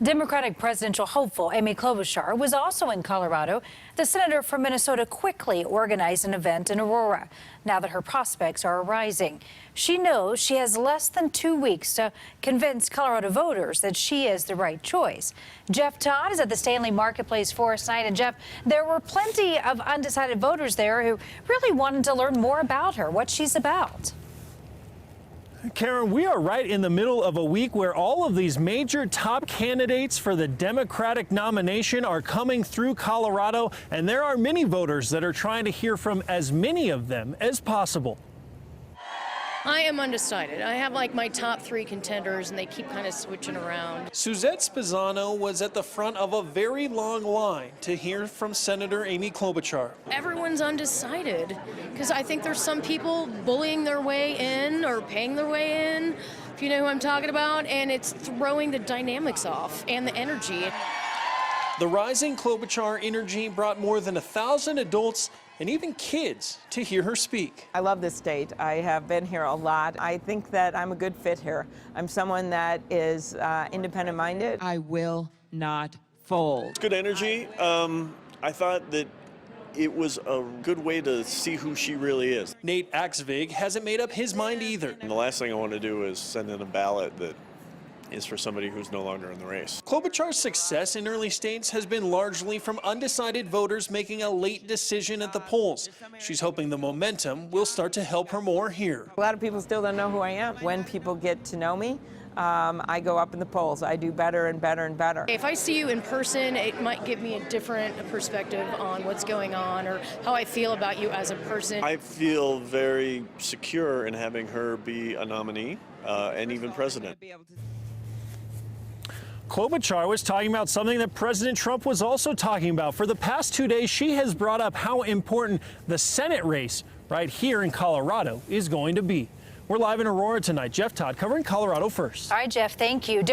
Democratic presidential hopeful Amy Klobuchar was also in Colorado. The senator from Minnesota quickly organized an event in Aurora now that her prospects are rising. She knows she has less than 2 weeks to convince Colorado voters that she is the right choice. Jeff Todd is at the Stanley Marketplace for us tonight. And Jeff, there were plenty of undecided voters there who really wanted to learn more about her, what she's about. Karen, we are right in the middle of a week where all of these major top candidates for the Democratic nomination are coming through Colorado, and there are many voters that are trying to hear from as many of them as possible. I am undecided. I have like my top 3 contenders and they keep kind of switching around. Suzette Spezzano was at the front of a very long line to hear from Senator Amy Klobuchar. Everyone's undecided because I think there's some people bullying their way in or paying their way in, if you know who I'm talking about, and it's throwing the dynamics off and the energy. The rising Klobuchar energy brought more than 1,000 adults and even kids to hear her speak. I love this state. I have been here a lot. I think that I'm a good fit here. I'm someone that is independent-minded. I will not fold. It's good energy. I thought that it was a good way to see who she really is. Nate Axvig hasn't made up his mind either. And the last thing I want to do is send in a ballot that is for somebody who's no longer in the race. Klobuchar's success in early states has been largely from undecided voters making a late decision at the polls. She's hoping the momentum will start to help her more here. A lot of people still don't know who I am. When people get to know me, I go up in the polls. I do better and better and better. If I see you in person, it might give me a different perspective on what's going on or how I feel about you as a person. I feel very secure in having her be a nominee and even president. Klobuchar was talking about something that President Trump was also talking about. For the past 2 days, she has brought up how important the Senate race right here in Colorado is going to be. We're live in Aurora tonight. Jeff Todd covering Colorado First. All right, Jeff, thank you.